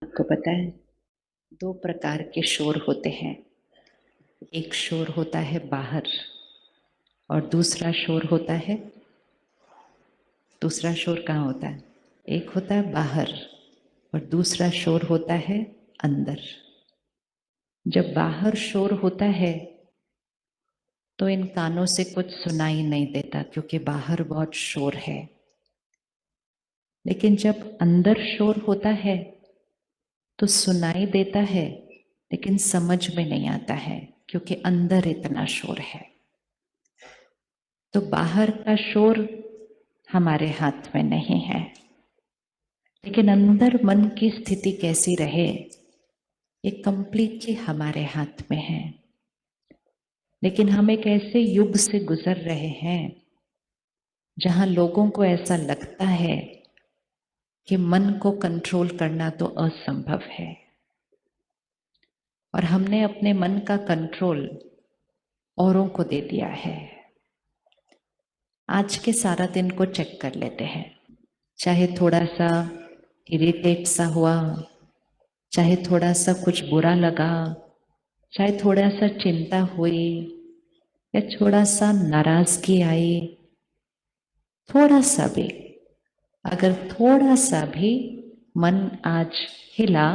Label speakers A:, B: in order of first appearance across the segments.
A: आपको पता है, दो प्रकार के शोर होते हैं। एक शोर होता है बाहर और दूसरा शोर होता है, दूसरा शोर कहाँ होता है? एक होता है बाहर और दूसरा शोर होता है अंदर। जब बाहर शोर होता है तो इन कानों से कुछ सुनाई नहीं देता क्योंकि बाहर बहुत शोर है। लेकिन जब अंदर शोर होता है तो सुनाई देता है लेकिन समझ में नहीं आता है क्योंकि अंदर इतना शोर है। तो बाहर का शोर हमारे हाथ में नहीं है, लेकिन अंदर मन की स्थिति कैसी रहे ये कंप्लीटली हमारे हाथ में है। लेकिन हम एक ऐसे युग से गुजर रहे हैं जहां लोगों को ऐसा लगता है कि मन को कंट्रोल करना तो असंभव है और हमने अपने मन का कंट्रोल औरों को दे दिया है। आज के सारा दिन को चेक कर लेते हैं, चाहे थोड़ा सा इरिटेट सा हुआ, चाहे थोड़ा सा कुछ बुरा लगा, चाहे थोड़ा सा चिंता हुई या थोड़ा सा नाराजगी आई, थोड़ा सा भी, अगर थोड़ा सा भी मन आज हिला,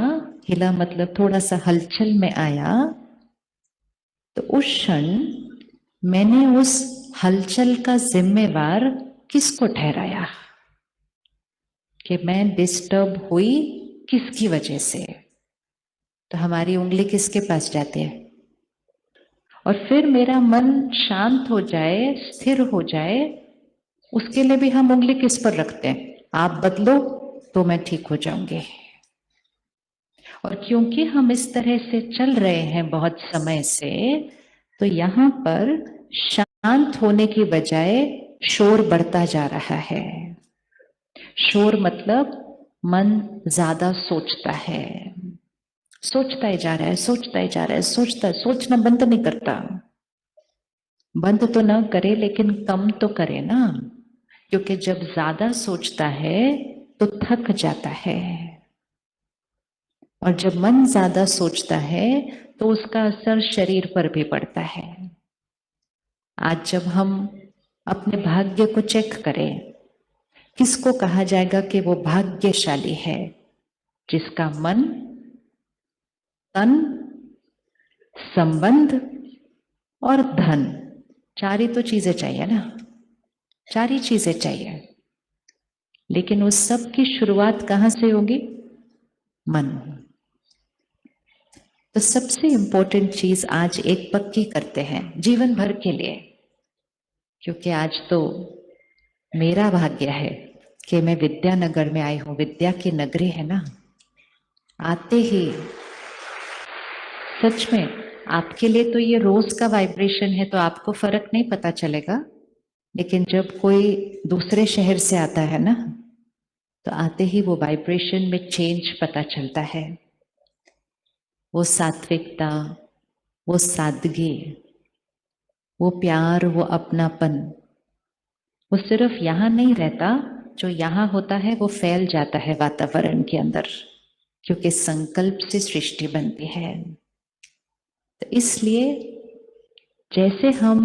A: हिला मतलब थोड़ा सा हलचल में आया, तो उस क्षण मैंने उस हलचल का जिम्मेवार किसको ठहराया कि मैं डिस्टर्ब हुई किसकी वजह से। तो हमारी उंगली किसके पास जाती है? और फिर मेरा मन शांत हो जाए, स्थिर हो जाए, उसके लिए भी हम उंगली किस पर रखते हैं? आप बदलो तो मैं ठीक हो जाऊंगी। और क्योंकि हम इस तरह से चल रहे हैं बहुत समय से, तो यहां पर शांत होने की बजाय शोर बढ़ता जा रहा है। शोर मतलब मन ज्यादा सोचता है, सोचता ही जा रहा है, सोचता ही जा रहा है, सोचता है, सोचना बंद नहीं करता। बंद तो ना करे लेकिन कम तो करे ना, क्योंकि जब ज्यादा सोचता है तो थक जाता है और जब मन ज्यादा सोचता है तो उसका असर शरीर पर भी पड़ता है। आज जब हम अपने भाग्य को चेक करें, किसको कहा जाएगा कि वो भाग्यशाली है? जिसका मन, तन, संबंध और धन, चार ही तो चीजें चाहिए ना, चार ही चीजें चाहिए। लेकिन उस सब की शुरुआत कहां से होगी? मन। तो सबसे इंपॉर्टेंट चीज आज एक पक्की करते हैं जीवन भर के लिए, क्योंकि आज तो मेरा भाग्य है कि मैं विद्यानगर में आई हूं। विद्या की नगरी है ना। आते ही सच में आपके लिए तो ये रोज का वाइब्रेशन है तो आपको फर्क नहीं पता चलेगा, लेकिन जब कोई दूसरे शहर से आता है ना, तो आते ही वो वाइब्रेशन में चेंज पता चलता है। वो सात्विकता, वो सादगी, वो प्यार, वो अपनापन, वो सिर्फ यहां नहीं रहता, जो यहां होता है वो फैल जाता है वातावरण के अंदर, क्योंकि संकल्प से सृष्टि बनती है। तो इसलिए जैसे हम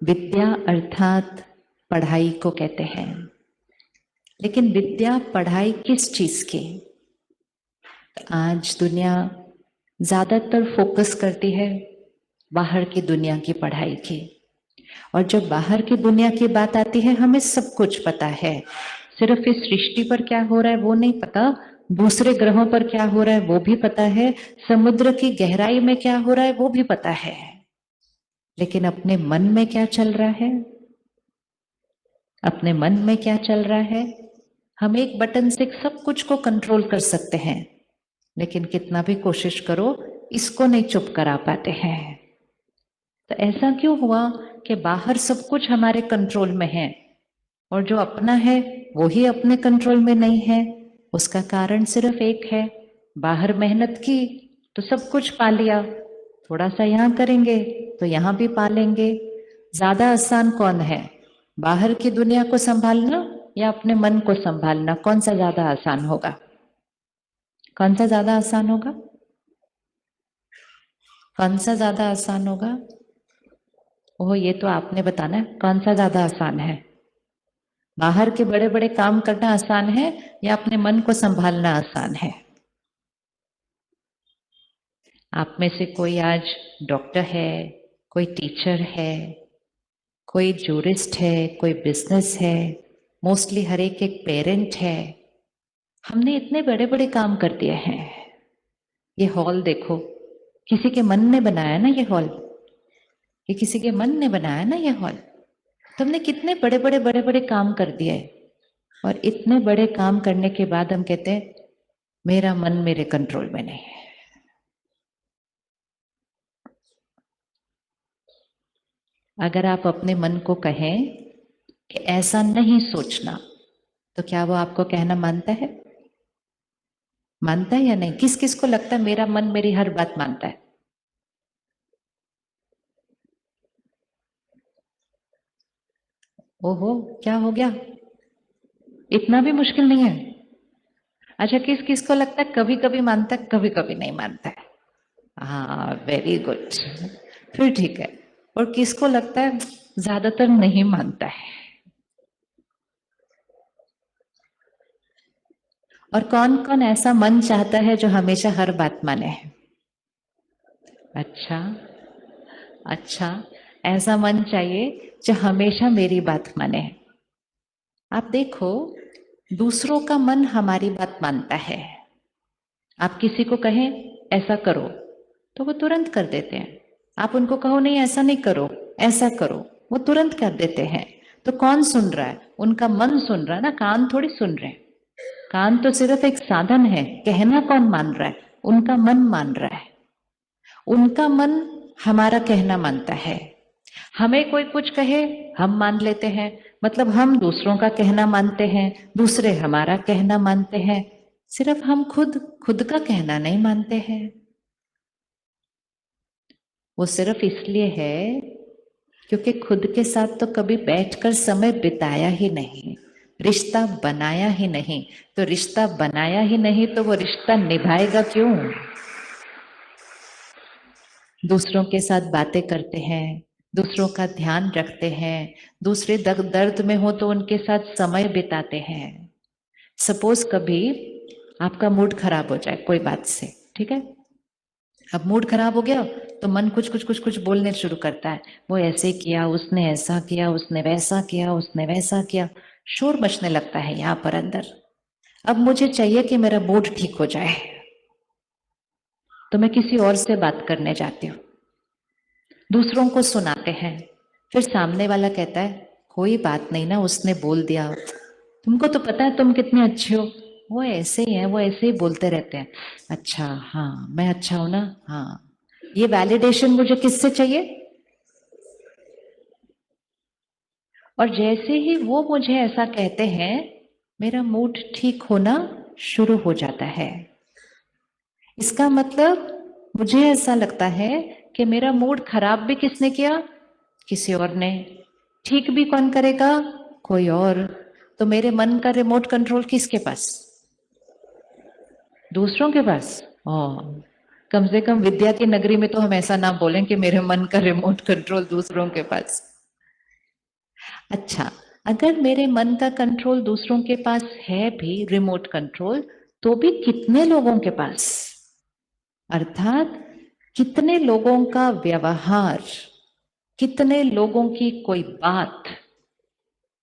A: विद्या अर्थात पढ़ाई को कहते हैं, लेकिन विद्या पढ़ाई किस चीज की? आज दुनिया ज्यादातर फोकस करती है बाहर की दुनिया की पढ़ाई की, और जब बाहर की दुनिया की बात आती है हमें सब कुछ पता है, सिर्फ इस सृष्टि पर क्या हो रहा है वो नहीं पता, दूसरे ग्रहों पर क्या हो रहा है वो भी पता है, समुद्र की गहराई में क्या हो रहा है वो भी पता है, लेकिन अपने मन में क्या चल रहा है? अपने मन में क्या चल रहा है? हम एक बटन से सब कुछ को कंट्रोल कर सकते हैं, लेकिन कितना भी कोशिश करो इसको नहीं चुप करा पाते हैं। तो ऐसा क्यों हुआ कि बाहर सब कुछ हमारे कंट्रोल में है और जो अपना है वो ही अपने कंट्रोल में नहीं है? उसका कारण सिर्फ एक है, बाहर मेहनत की तो सब कुछ पा लिया, थोड़ा सा यहाँ करेंगे तो यहाँ भी पा लेंगे। ज्यादा आसान कौन है, बाहर की दुनिया को संभालना या अपने मन को संभालना? कौन सा ज्यादा आसान होगा? कौन सा ज्यादा आसान होगा? कौन सा ज्यादा आसान होगा? ओह, ये तो आपने बताना है, कौन सा ज्यादा आसान है? बाहर के बड़े बड़े काम करना आसान है या अपने मन को संभालना आसान है? आप में से कोई आज डॉक्टर है, कोई टीचर है, कोई जूरिस्ट है, कोई बिजनेस है, मोस्टली हर एक पेरेंट है। हमने इतने बड़े बड़े काम कर दिए हैं। ये हॉल देखो, किसी के मन ने बनाया ना ये हॉल, ये किसी के मन ने बनाया ना ये हॉल। तो हमने कितने बड़े बड़े काम कर दिए, और इतने बड़े काम करने के बाद हम कहते हैं मेरा मन मेरे कंट्रोल में नहीं है। अगर आप अपने मन को कहें कि ऐसा नहीं सोचना, तो क्या वो आपको कहना मानता है? मानता है या नहीं? किस किस को लगता है मेरा मन मेरी हर बात मानता है? ओहो, क्या हो गया? इतना भी मुश्किल नहीं है? अच्छा, किस किस को लगता है कभी कभी मानता है, कभी कभी नहीं मानता है? हाँ, वेरी गुड, फिर ठीक है। और किसको लगता है ज्यादातर नहीं मानता है? और कौन कौन ऐसा मन चाहता है जो हमेशा हर बात माने? अच्छा, अच्छा, ऐसा मन चाहिए जो हमेशा मेरी बात माने। आप देखो, दूसरों का मन हमारी बात मानता है। आप किसी को कहें ऐसा करो, तो वो तुरंत कर देते हैं। आप उनको कहो नहीं ऐसा नहीं करो, ऐसा करो, वो तुरंत कर देते हैं। तो कौन सुन रहा है? उनका मन सुन रहा है ना, कान थोड़ी सुन रहे हैं। कान तो सिर्फ एक साधन है, कहना कौन मान रहा है? उनका मन मान रहा है। उनका मन हमारा कहना मानता है। हमें कोई कुछ कहे, हम मान लेते हैं, मतलब हम दूसरों का कहना मानते हैं, दूसरे हमारा कहना मानते हैं। सिर्फ हम खुद खुद का कहना नहीं मानते हैं। वो सिर्फ इसलिए है क्योंकि खुद के साथ तो कभी बैठकर समय बिताया ही नहीं, रिश्ता बनाया ही नहीं। तो रिश्ता बनाया ही नहीं तो वो रिश्ता निभाएगा क्यों? दूसरों के साथ बातें करते हैं, दूसरों का ध्यान रखते हैं, दूसरे दर्द में हो तो उनके साथ समय बिताते हैं। सपोज कभी आपका मूड खराब हो जाए कोई बात से, ठीक है? अब मूड खराब हो गया तो मन कुछ बोलने शुरू करता है। वो ऐसे किया, उसने ऐसा किया, उसने वैसा किया, उसने वैसा किया। शोर मचने लगता है यहाँ पर अंदर। अब मुझे चाहिए कि मेरा मूड ठीक हो जाए, तो मैं किसी और से बात करने जाती हूँ, दूसरों को सुनाते हैं। फिर सामने वाला कहता है कोई बात नहीं ना, उसने बोल दिया, तुमको तो पता है तुम कितने अच्छे हो। वो ऐसे ही है, वो ऐसे ही बोलते रहते हैं। अच्छा, हाँ मैं अच्छा हूं ना, हाँ। ये वैलिडेशन मुझे किससे चाहिए? और जैसे ही वो मुझे ऐसा कहते हैं, मेरा मूड ठीक होना शुरू हो जाता है। इसका मतलब मुझे ऐसा लगता है कि मेरा मूड खराब भी किसने किया? किसी और ने। ठीक भी कौन करेगा? कोई और। तो मेरे मन का रिमोट कंट्रोल किसके पास? दूसरों के पास। ओ, कम से कम विद्या की नगरी में तो हम ऐसा ना बोलें कि मेरे मन का रिमोट कंट्रोल दूसरों के पास। अच्छा, अगर मेरे मन का कंट्रोल दूसरों के पास है भी, रिमोट कंट्रोल, तो भी कितने लोगों के पास? अर्थात कितने लोगों का व्यवहार, कितने लोगों की कोई बात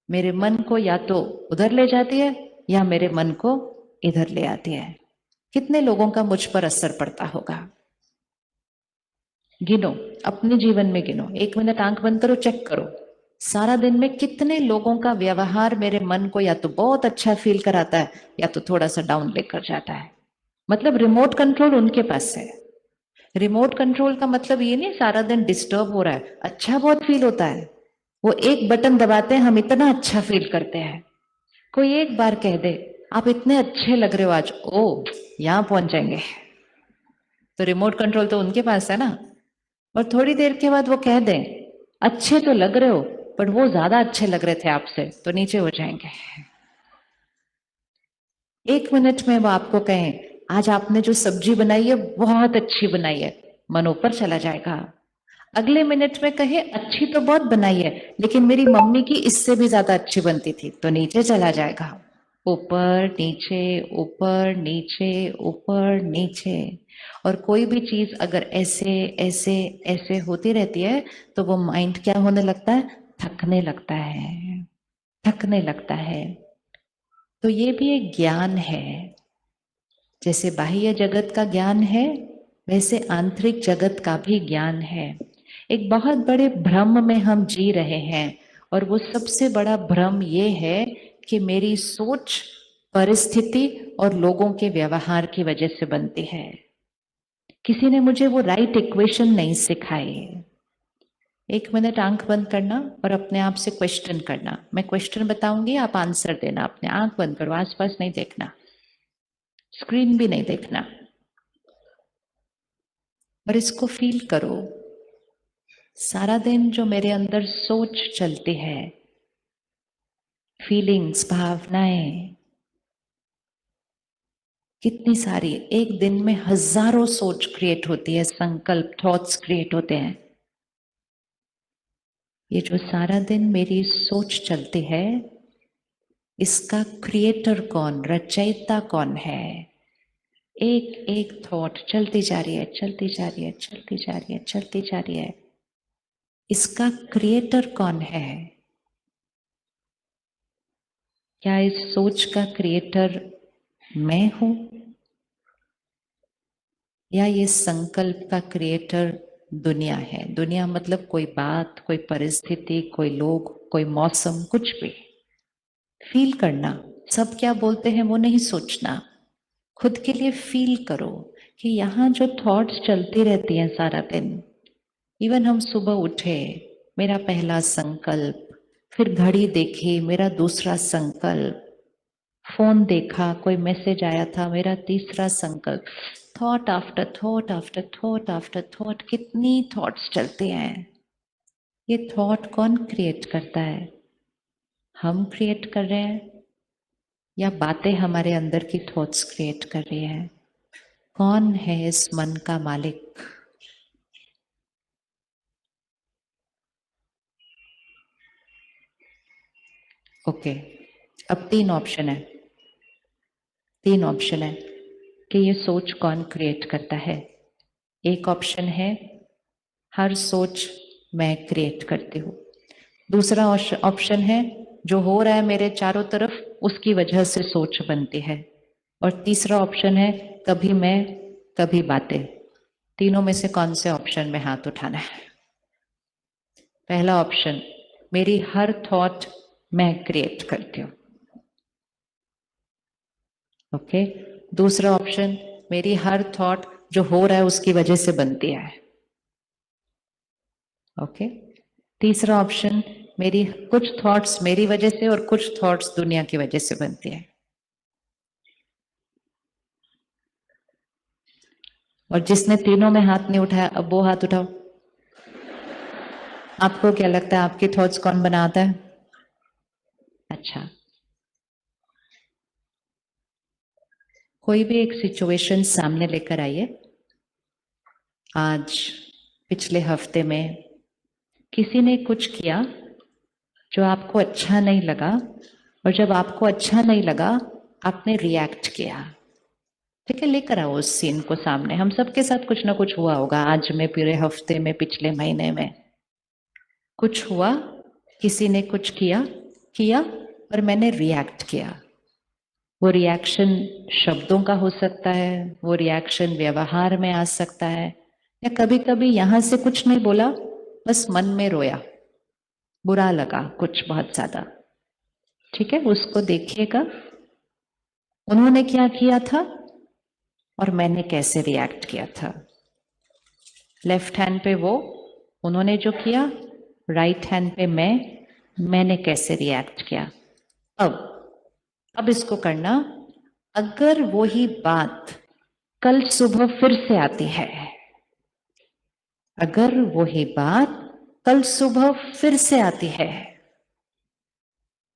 A: मेरे मन को या तो उधर ले जाती है या मेरे मन को इधर ले आती है। कितने लोगों का मुझ पर असर पड़ता होगा? गिनो, अपने जीवन में गिनो, 1 मिनट आंख बंद करो, चेक करो, सारा दिन में कितने लोगों का व्यवहार मेरे मन को या तो बहुत अच्छा फील कराता है या तो थोड़ा सा डाउन लेकर जाता है। मतलब रिमोट कंट्रोल उनके पास है। रिमोट कंट्रोल का मतलब ये नहीं सारा दिन डिस्टर्ब हो रहा है, अच्छा बहुत फील होता है। वो एक बटन दबाते हैं, हम इतना अच्छा फील करते हैं। कोई एक बार कह दे आप इतने अच्छे लग रहे हो आज, ओ यहां पहुंच जाएंगे। तो रिमोट कंट्रोल तो उनके पास है ना। और थोड़ी देर के बाद वो कह दें अच्छे तो लग रहे हो, पर वो ज्यादा अच्छे लग रहे थे आपसे, तो नीचे हो जाएंगे। 1 मिनट में वो आपको कहें आज आपने जो सब्जी बनाई है बहुत अच्छी बनाई है, मन ऊपर चला जाएगा। अगले मिनट में कहे अच्छी तो बहुत बनाई है, लेकिन मेरी मम्मी की इससे भी ज्यादा अच्छी बनती थी, तो नीचे चला जाएगा। ऊपर नीचे, ऊपर नीचे, ऊपर नीचे। और कोई भी चीज अगर ऐसे ऐसे ऐसे होती रहती है तो वो माइंड क्या होने लगता है? थकने लगता है, थकने लगता है। तो ये भी एक ज्ञान है। जैसे बाह्य जगत का ज्ञान है, वैसे आंतरिक जगत का भी ज्ञान है। एक बहुत बड़े भ्रम में हम जी रहे हैं, और वो सबसे बड़ा भ्रम ये है कि मेरी सोच परिस्थिति और लोगों के व्यवहार की वजह से बनती है। किसी ने मुझे वो राइट इक्वेशन नहीं सिखाई। एक मिनट आंख बंद करना और अपने आप से क्वेश्चन करना। मैं क्वेश्चन बताऊंगी, आप आंसर देना। अपने आंख बंद करो, आसपास नहीं देखना, स्क्रीन भी नहीं देखना, और इसको फील करो। सारा दिन जो मेरे अंदर सोच चलती है, फीलिंग्स, भावनाएं, कितनी सारी, एक दिन में हजारों सोच क्रिएट होती है, संकल्प, थॉट्स क्रिएट होते हैं। ये जो सारा दिन मेरी सोच चलती है, इसका क्रिएटर कौन, रचयिता कौन है? एक एक थॉट चलती जा रही है, चलती जा रही है, चलती जा रही है, चलती जा रही है। इसका क्रिएटर कौन है? क्या इस सोच का क्रिएटर मैं हूं, या ये संकल्प का क्रिएटर दुनिया है? दुनिया मतलब कोई बात, कोई परिस्थिति, कोई लोग, कोई मौसम, कुछ भी। फील करना। सब क्या बोलते हैं वो नहीं सोचना, खुद के लिए फील करो कि यहाँ जो थॉट्स चलती रहती हैं सारा दिन। इवन हम सुबह उठे, मेरा पहला संकल्प, फिर घड़ी देखी, मेरा दूसरा संकल्प, फोन देखा, कोई मैसेज आया था, मेरा तीसरा संकल्प। Thought after thought after thought after thought, कितनी थॉट्स चलते हैं। ये थॉट कौन क्रिएट करता है? हम क्रिएट कर रहे हैं, या बातें हमारे अंदर की थॉट्स क्रिएट कर रही है? कौन है इस मन का मालिक? ओके, अब तीन ऑप्शन है, तीन ऑप्शन है कि ये सोच कौन क्रिएट करता है। एक ऑप्शन है हर सोच मैं क्रिएट करती हूँ। दूसरा ऑप्शन है जो हो रहा है मेरे चारों तरफ उसकी वजह से सोच बनती है। और तीसरा ऑप्शन है कभी मैं कभी बातें। तीनों में से कौन से ऑप्शन में हाथ उठाना है? पहला ऑप्शन, मेरी हर थॉट मैं क्रिएट करती हूँ। ओके। दूसरा ऑप्शन, मेरी हर थॉट जो हो रहा है उसकी वजह से बनती है। ओके। तीसरा ऑप्शन, मेरी कुछ थॉट्स मेरी वजह से और कुछ थॉट्स दुनिया की वजह से बनती है। और जिसने तीनों में हाथ नहीं उठाया, अब वो हाथ उठाओ। आपको क्या लगता है आपकी थॉट्स कौन बनाता है? अच्छा, कोई भी एक सिचुएशन सामने लेकर आइए। आज, पिछले हफ्ते में किसी ने कुछ किया जो आपको अच्छा नहीं लगा, और जब आपको अच्छा नहीं लगा आपने रिएक्ट किया। ठीक है, लेकर आओ उस सीन को सामने। हम सबके साथ कुछ ना कुछ हुआ होगा, आज में, पूरे हफ्ते में, पिछले महीने में कुछ हुआ, किसी ने कुछ किया किया और मैंने रिएक्ट किया। वो रिएक्शन शब्दों का हो सकता है, वो रिएक्शन व्यवहार में आ सकता है, या कभी कभी यहां से कुछ नहीं बोला, बस मन में रोया, बुरा लगा कुछ बहुत ज्यादा। ठीक है, उसको देखिएगा उन्होंने क्या किया था और मैंने कैसे रिएक्ट किया था। लेफ्ट हैंड पे वो, उन्होंने जो किया, राइट हैंड पे मैंने कैसे रिएक्ट किया। अब इसको करना। अगर वही बात कल सुबह फिर से आती है, अगर वही बात कल सुबह फिर से आती है,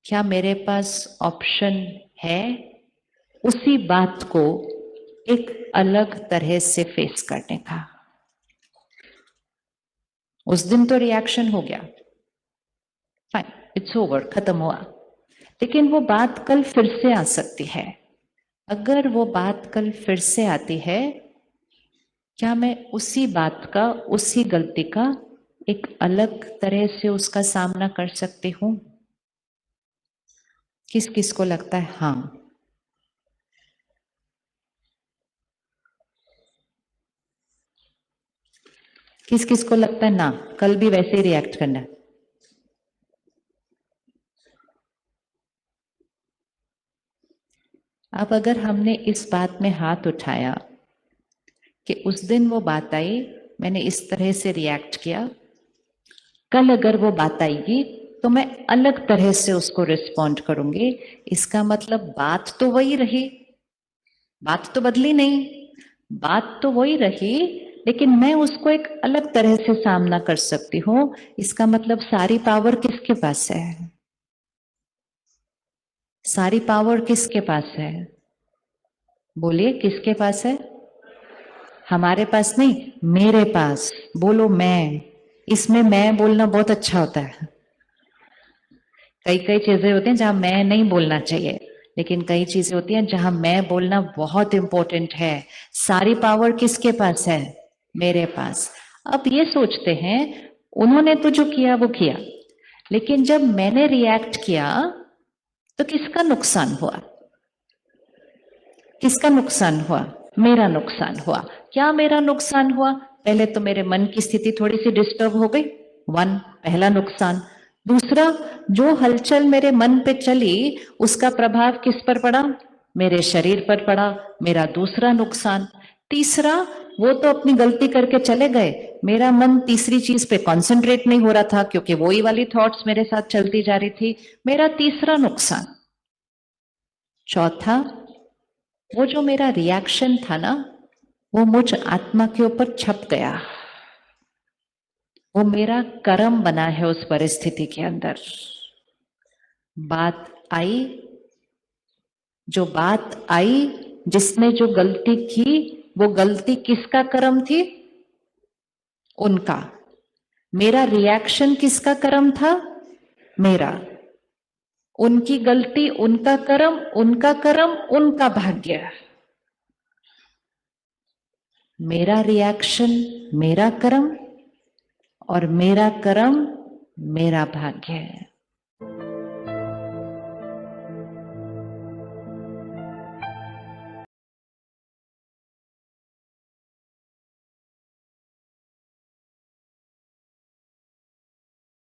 A: क्या मेरे पास ऑप्शन है उसी बात को एक अलग तरह से फेस करने का। उस दिन तो रिएक्शन हो गया, फाइन, इट्स ओवर, खत्म हुआ, लेकिन वो बात कल फिर से आ सकती है। अगर वो बात कल फिर से आती है, क्या मैं उसी बात का, उसी गलती का एक अलग तरह से उसका सामना कर सकती हूं? किस किस को लगता है हाँ? किस किस को लगता है ना, कल भी वैसे ही रिएक्ट करना है? अब अगर हमने इस बात में हाथ उठाया कि उस दिन वो बात आई, मैंने इस तरह से रिएक्ट किया, कल अगर वो बात आएगी तो मैं अलग तरह से उसको रिस्पॉन्ड करूंगी, इसका मतलब बात तो वही रही, बात तो बदली नहीं, बात तो वही रही, लेकिन मैं उसको एक अलग तरह से सामना कर सकती हूँ। इसका मतलब सारी पावर किसके पास है? सारी पावर किसके पास है? बोलिए, किसके पास है? हमारे पास नहीं, मेरे पास। बोलो मैं। इसमें मैं बोलना बहुत अच्छा होता है। कई कई चीजें होती हैं जहां मैं नहीं बोलना चाहिए, लेकिन कई चीजें होती हैं जहां मैं बोलना बहुत इंपॉर्टेंट है। सारी पावर किसके पास है? मेरे पास। अब ये सोचते हैं, उन्होंने तो जो किया वो किया, लेकिन जब मैंने रिएक्ट किया तो किसका नुकसान हुआ? किसका नुकसान हुआ? मेरा नुकसान हुआ। क्या मेरा नुकसान हुआ? पहले तो मेरे मन की स्थिति थोड़ी सी डिस्टर्ब हो गई, वन, पहला नुकसान। दूसरा, जो हलचल मेरे मन पे चली उसका प्रभाव किस पर पड़ा? मेरे शरीर पर पड़ा, मेरा दूसरा नुकसान। तीसरा, वो तो अपनी गलती करके चले गए, मेरा मन तीसरी चीज पे कंसंट्रेट नहीं हो रहा था क्योंकि वही वाली थॉट्स मेरे साथ चलती जा रही थी, मेरा तीसरा नुकसान। चौथा, वो जो मेरा रिएक्शन था ना, वो मुझ आत्मा के ऊपर छप गया, वो मेरा कर्म बना है उस परिस्थिति के अंदर। बात आई, जो बात आई, जिसने जो गलती की, वो गलती किसका कर्म थी? उनका। मेरा रिएक्शन किसका कर्म था? मेरा। उनकी गलती उनका कर्म, उनका कर्म उनका भाग्य। मेरा रिएक्शन मेरा कर्म, और मेरा कर्म मेरा भाग्य है।